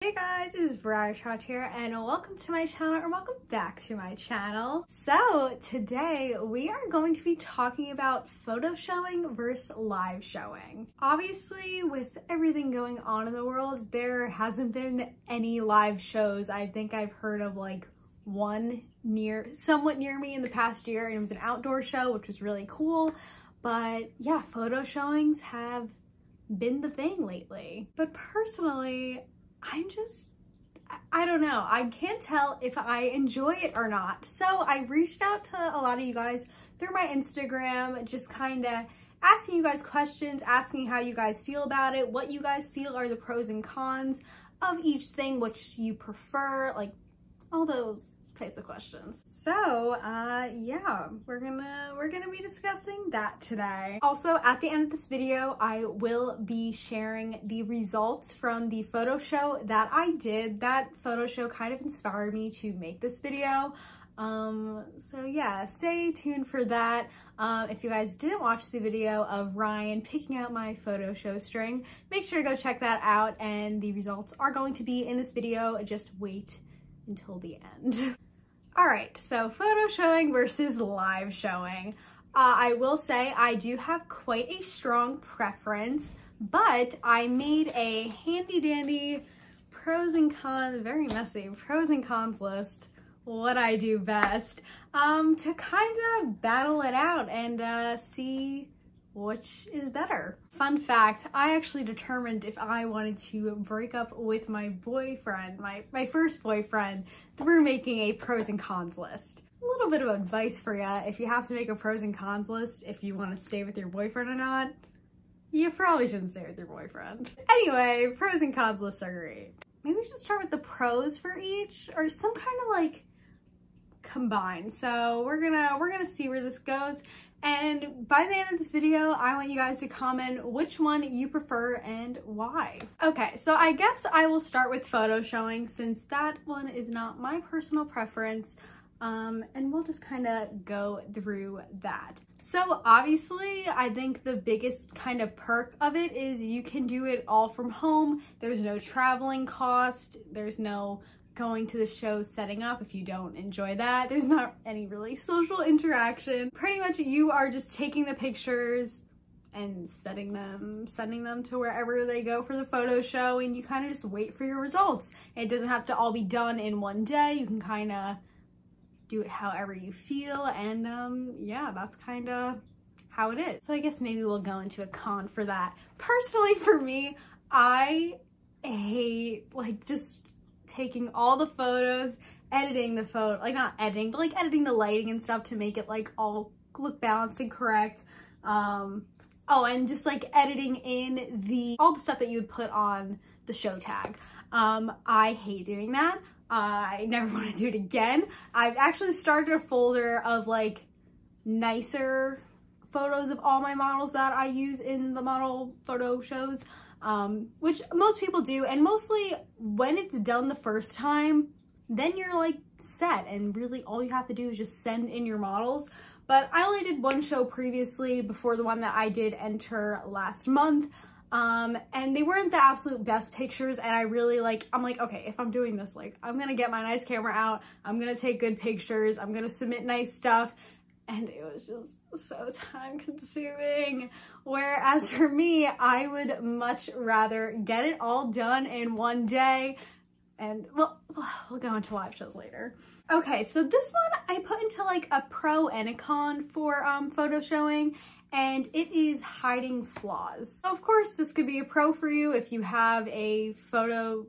Hey guys, it is Briarshot here and welcome to my channel, or welcome back to my channel. So today we are going to be talking about photo showing versus live showing. Obviously with everything going on in the world, there hasn't been any live shows. I think I've heard of like one somewhat near me in the past year, and it was an outdoor show, which was really cool. But yeah, photo showings have been the thing lately. But personally, I don't know. I can't tell if I enjoy it or not. So I reached out to a lot of you guys through my Instagram, just kind of asking you guys questions, asking how you guys feel about it, what you guys feel are the pros and cons of each thing, which you prefer, like all those types of questions. So yeah, we're gonna be discussing that today. Also, at the end of this video, I will be sharing the results from the photo show that I did. That photo show kind of inspired me to make this video. So yeah, stay tuned for that. If you guys didn't watch the video of Ryan picking out my photo show string, make sure to go check that out, and the results are going to be in this video. Just wait until the end. All right, so photo showing versus live showing. I will say I do have quite a strong preference, but I made a handy dandy pros and cons, very messy pros and cons list, what I do best, to kind of battle it out and see which is better. Fun fact, I actually determined if I wanted to break up with my boyfriend, my first boyfriend, through making a pros and cons list. A little bit of advice for ya: if you have to make a pros and cons list, if you want to stay with your boyfriend or not, you probably shouldn't stay with your boyfriend. Anyway, pros and cons lists are great. Maybe we should start with the pros for each, or some kind of like combined. So we're gonna see where this goes. And by the end of this video, I want you guys to comment which one you prefer and why. Okay, so I guess I will start with photo showing, since that one is not my personal preference, and we'll just kind of go through that. So obviously, I think the biggest kind of perk of it is you can do it all from home. There's no traveling cost. There's no going to the show, setting up if you don't enjoy that. There's not any really social interaction. Pretty much you are just taking the pictures and sending them to wherever they go for the photo show, and you kind of just wait for your results. It doesn't have to all be done in one day. You can kind of do it however you feel, and yeah, that's kind of how it is. So I guess maybe we'll go into a con for that. Personally, for me, I hate like just taking all the photos, editing the photo, like not editing, but like editing the lighting and stuff to make it like all look balanced and correct. Oh, and just like editing in all the stuff that you would put on the show tag. I hate doing that. I never want to do it again. I've actually started a folder of like nicer photos of all my models that I use in the model photo shows. Which most people do, and mostly when it's done the first time, then you're like set, and really all you have to do is just send in your models. But I only did one show previously before the one that I did enter last month, and they weren't the absolute best pictures, and I'm like, okay, if I'm doing this, like, I'm gonna get my nice camera out, I'm gonna take good pictures, I'm gonna submit nice stuff. And it was just so time consuming. Whereas for me, I would much rather get it all done in one day. And well, we'll go into live shows later. Okay, so this one I put into like a pro and a con for photo showing, and it is hiding flaws. So of course this could be a pro for you if you have a photo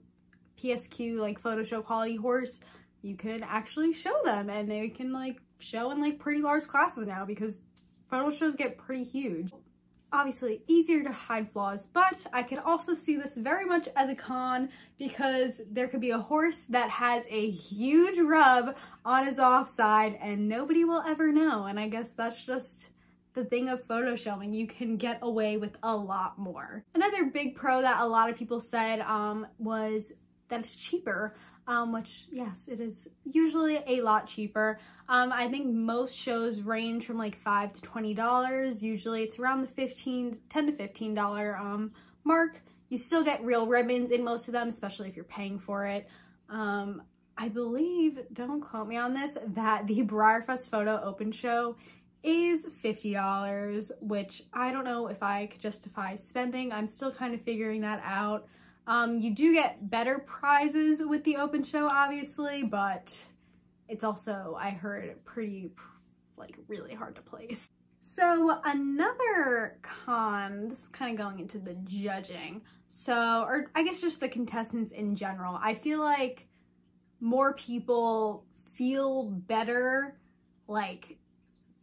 PSQ, like photo show quality horse. You could actually show them, and they can like show in like pretty large classes now, because photo shows get pretty huge. Obviously easier to hide flaws, but I could also see this very much as a con, because there could be a horse that has a huge rub on his offside and nobody will ever know. And I guess that's just the thing of photo showing. You can get away with a lot more. Another big pro that a lot of people said was that it's cheaper. Which, yes, it is usually a lot cheaper. I think most shows range from like $5 to $20. Usually it's around the $10 to $15 mark. you still get real ribbons in most of them, especially if you're paying for it. I believe, don't quote me on this, that the BreyerFest photo open show is $50, which I don't know if I could justify spending. I'm still kind of figuring that out. You do get better prizes with the open show, obviously, but it's also, I heard, pretty, like, really hard to place. So another con, this is kind of going into the judging, or I guess just the contestants in general. I feel like more people feel better, like,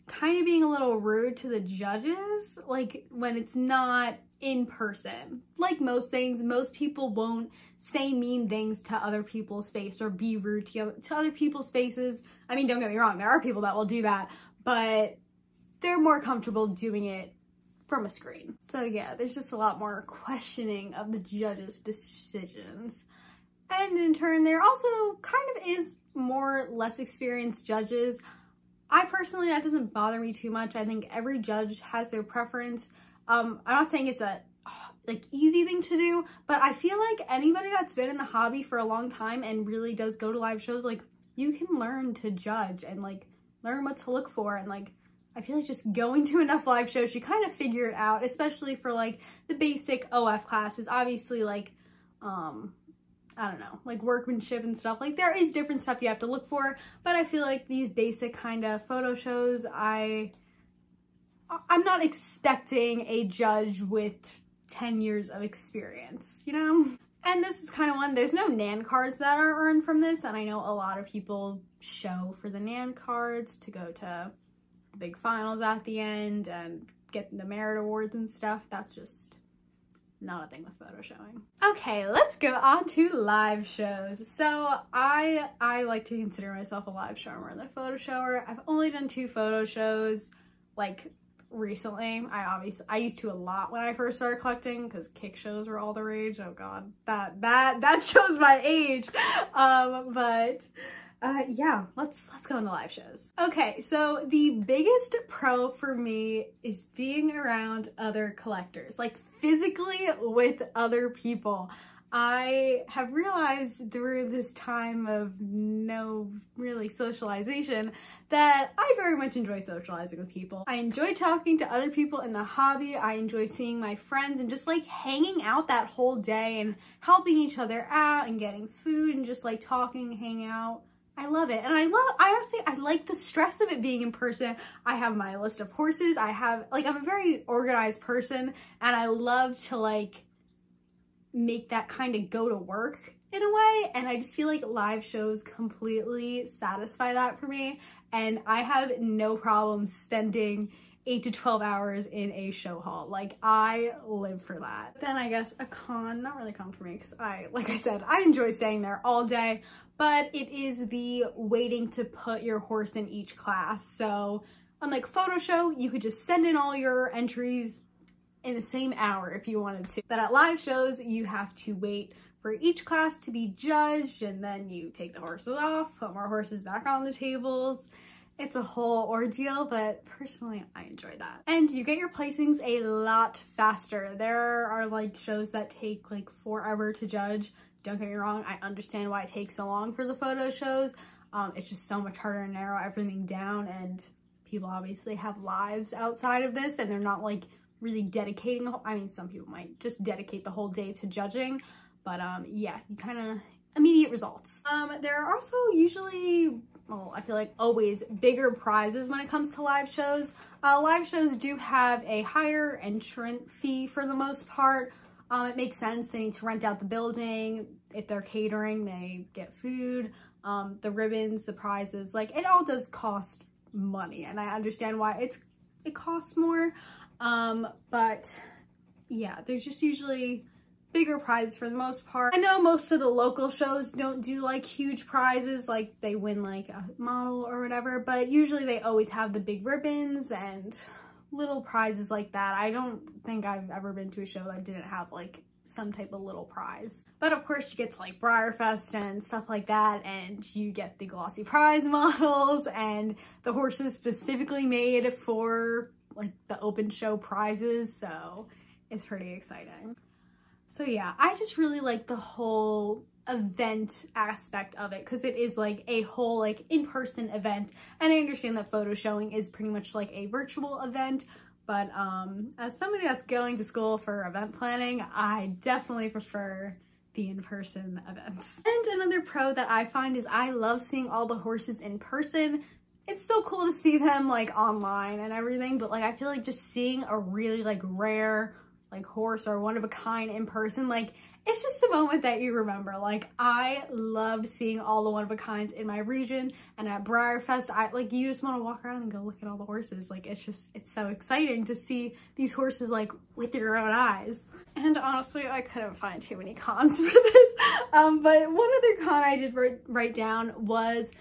kind of being a little rude to the judges, like, when it's not in person. Like most things, most people won't say mean things to other people's face or be rude to other people's faces. I mean, don't get me wrong, there are people that will do that, but they're more comfortable doing it from a screen. So yeah, there's just a lot more questioning of the judges' decisions. And in turn, there also kind of is more less experienced judges. I personally, that doesn't bother me too much. I think every judge has their preference. I'm not saying it's a easy thing to do, but I feel like anybody that's been in the hobby for a long time and really does go to live shows, like, you can learn to judge and like learn what to look for, and like I feel like just going to enough live shows, you kind of figure it out, especially for like the basic OF classes. Obviously, like I don't know, like workmanship and stuff, like there is different stuff you have to look for, but I feel like these basic kind of photo shows, I'm not expecting a judge with 10 years of experience, you know? And this is kind of one, there's no NAN cards that are earned from this, and I know a lot of people show for the NAN cards to go to big finals at the end and get the merit awards and stuff. That's just not a thing with photo showing. Okay, let's go on to live shows. So I like to consider myself a live shower more than a photo shower. I've only done 2 photo shows, like, recently. I used to a lot when I first started collecting because kick shows were all the rage. Oh god, that shows my age. Yeah, let's go into live shows. Okay, so the biggest pro for me is being around other collectors, like physically with other people. I have realized through this time of no really socialization that I very much enjoy socializing with people. I enjoy talking to other people in the hobby. I enjoy seeing my friends and just like hanging out that whole day and helping each other out and getting food and just like talking, hanging out. I love it. And I like the stress of it being in person. I have my list of horses. I'm a very organized person, and I love to like make that kind of go to work in a way. And I just feel like live shows completely satisfy that for me. And I have no problem spending 8 to 12 hours in a show hall. Like, I live for that. Then I guess a con, not really a con for me, because like I said, I enjoy staying there all day, but it is the waiting to put your horse in each class. So unlike photo show, you could just send in all your entries in the same hour if you wanted to. But at live shows, you have to wait for each class to be judged, and then you take the horses off, put more horses back on the tables. It's a whole ordeal, but personally, I enjoy that. And you get your placings a lot faster. There are like shows that take like forever to judge. Don't get me wrong, I understand why it takes so long for the photo shows. It's just so much harder to narrow everything down, and people obviously have lives outside of this, and they're not like really dedicating, I mean, some people might just dedicate the whole day to judging, but yeah, you kind of immediate results. There are also usually, well, I feel like always bigger prizes when it comes to live shows. Live shows do have a higher entrant fee for the most part. It makes sense. They need to rent out the building. If they're catering, they get food, the ribbons, the prizes, like it all does cost money, and I understand why it costs more. But yeah, there's just usually bigger prizes for the most part. I know most of the local shows don't do like huge prizes, like they win like a model or whatever, but usually they always have the big ribbons and little prizes like that. I don't think I've ever been to a show that didn't have like some type of little prize. But of course you get to like BreyerFest and stuff like that, and you get the glossy prize models and the horses specifically made for like the open show prizes, so it's pretty exciting. So yeah, I just really like the whole event aspect of it because it is like a whole like in-person event, and I understand that photo showing is pretty much like a virtual event, but as somebody that's going to school for event planning, I definitely prefer the in-person events. And another pro that I find is I love seeing all the horses in person. It's still cool to see them like online and everything, but like I feel like just seeing a really like rare like horse or one of a kind in person, like it's just a moment that you remember. Like I love seeing all the one of a kinds in my region, and at BreyerFest, I like, you just want to walk around and go look at all the horses. Like it's so exciting to see these horses like with your own eyes. And honestly, I couldn't find too many cons for this. But one other con I did write down was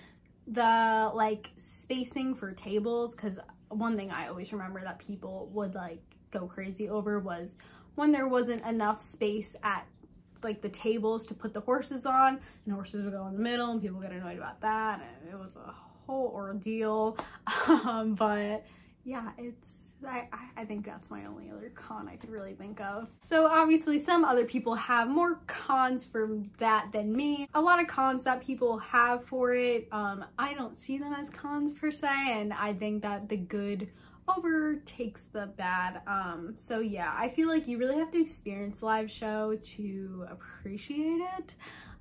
the like spacing for tables, because one thing I always remember that people would like go crazy over was when there wasn't enough space at like the tables to put the horses on, and horses would go in the middle and people get annoyed about that, and it was a whole ordeal. But yeah, I think that's my only other con I could really think of. So obviously some other people have more cons for that than me. A lot of cons that people have for it, I don't see them as cons per se, and I think that the good overtakes the bad. So yeah, I feel like you really have to experience live show to appreciate it.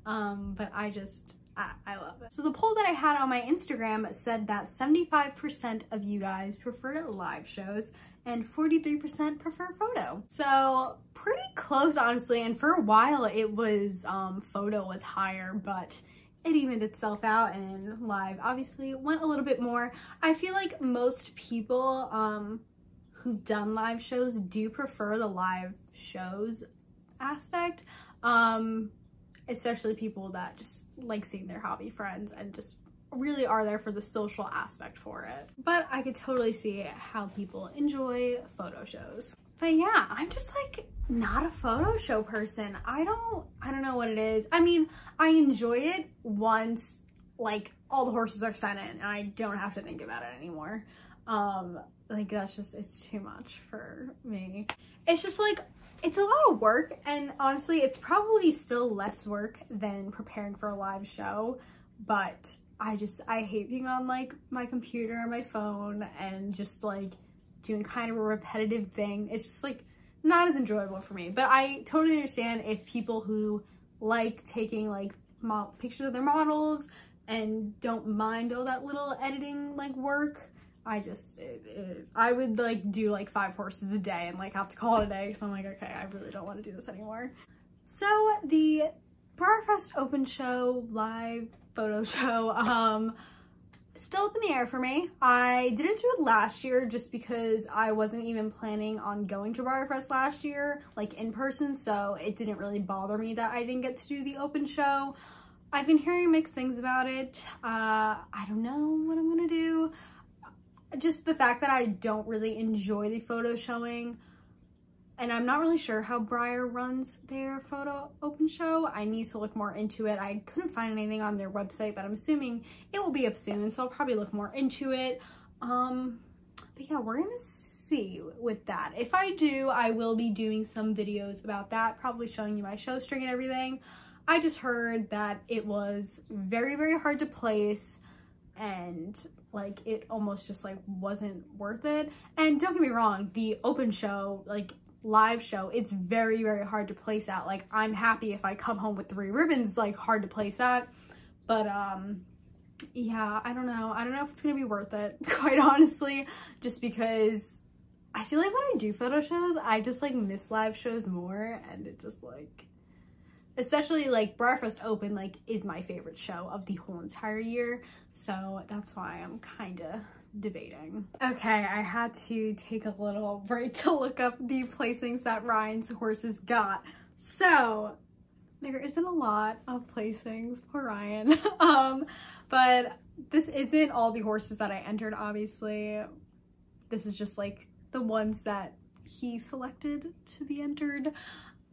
But I love it. So the poll that I had on my Instagram said that 75% of you guys prefer live shows and 43% prefer photo. So pretty close, honestly. And for a while it was, photo was higher, but it evened itself out, and live obviously went a little bit more. I feel like most people who've done live shows do prefer the live shows aspect, especially people that just like seeing their hobby friends and just really are there for the social aspect for it. But I could totally see how people enjoy photo shows. But yeah, I'm just like not a photo show person. I don't know what it is. I mean, I enjoy it once like all the horses are sent in and I don't have to think about it anymore. Like that's just, it's too much for me. It's just like, it's a lot of work, and honestly, it's probably still less work than preparing for a live show, but I hate being on like my computer or my phone and just like doing kind of a repetitive thing. It's just like not as enjoyable for me. But I totally understand if people who like taking like pictures of their models and don't mind all that little editing like work. I would like do like 5 horses a day and like have to call it a day, so I'm like, okay, I really don't want to do this anymore. So the BreyerFest Open Show live photo show, still up in the air for me. I didn't do it last year just because I wasn't even planning on going to BreyerFest last year, like in person, so it didn't really bother me that I didn't get to do the open show. I've been hearing mixed things about it. I don't know what I'm gonna do. Just the fact that I don't really enjoy the photo showing, and I'm not really sure how Breyer runs their photo open show. I need to look more into it. I couldn't find anything on their website, but I'm assuming it will be up soon, so I'll probably look more into it. But yeah, we're gonna see with that. If I do, I will be doing some videos about that, probably showing you my show string and everything. I just heard that it was very, very hard to place, and like it almost just like wasn't worth it. And don't get me wrong, the open show, like live show, it's very, very hard to place out. Like I'm happy if I come home with 3 ribbons, like hard to place that. But yeah, I don't know if it's gonna be worth it, quite honestly, just because I feel like when I do photo shows, I just like miss live shows more, and it just like, especially like BreyerFest Open like is my favorite show of the whole entire year, so that's why I'm kind of debating. Okay, I had to take a little break to look up the placings that Ryan's horses got. So there isn't a lot of placings for Ryan, but this isn't all the horses that I entered, obviously. This is just like the ones that he selected to be entered.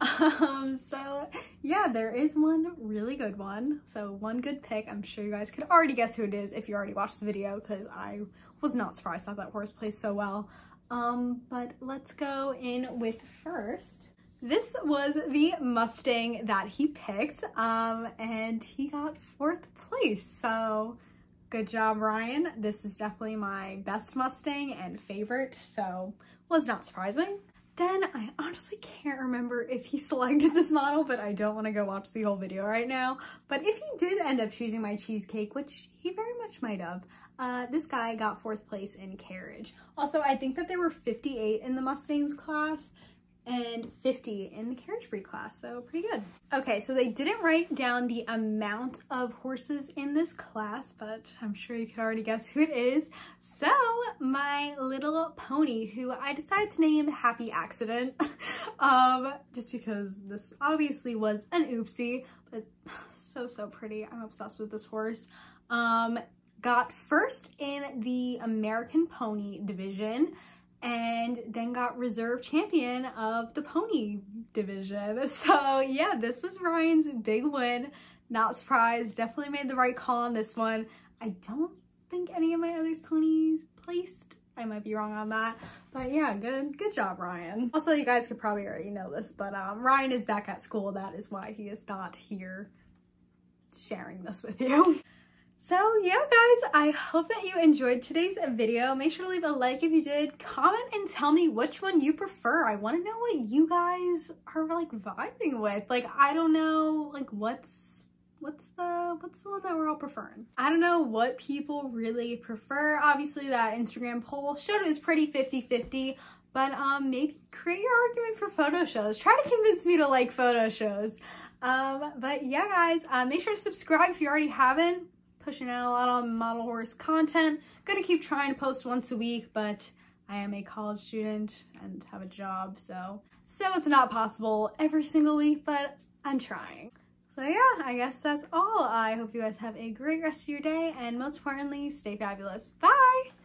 So yeah, there is one really good one. So one good pick. I'm sure you guys could already guess who it is if you already watched the video, because I was not surprised that horse placed so well. But let's go in with first this was the Mustang that he picked, and he got 4th place. So good job, Ryan. This is definitely my best Mustang and favorite, so was not surprising. Then I honestly can't remember if he selected this model, but I don't want to go watch the whole video right now. But if he did end up choosing my cheesecake, which he very much might have, this guy got 4th place in carriage. Also, I think that there were 58 in the Mustangs class and 50 in the carriage breed class, so pretty good. Okay, so they didn't write down the amount of horses in this class, but I'm sure you could already guess who it is. So my little pony, who I decided to name Happy Accident, just because this obviously was an oopsie, but so pretty. I'm obsessed with this horse. Got 1st in the American Pony division, and then got reserve champion of the pony division. So yeah, this was Ryan's big win. Not surprised, definitely made the right call on this one. I don't think any of my other ponies placed. I might be wrong on that, but yeah, good job, Ryan. Also, you guys could probably already know this, but Ryan is back at school. That is why he is not here sharing this with you. So yeah, guys, I hope that you enjoyed today's video. Make sure to leave a like if you did. Comment and tell me which one you prefer. I want to know what you guys are like vibing with. Like, I don't know, like what's the one that we're all preferring? I don't know what people really prefer. Obviously that Instagram poll showed it was pretty 50-50, but maybe create your argument for photo shows. Try to convince me to like photo shows. But yeah, guys, make sure to subscribe if you already haven't. Pushing out a lot on model horse content. Gonna keep trying to post once a week, but I am a college student and have a job, so it's not possible every single week, but I'm trying. So yeah, I guess that's all. I hope you guys have a great rest of your day, and most importantly, stay fabulous. Bye!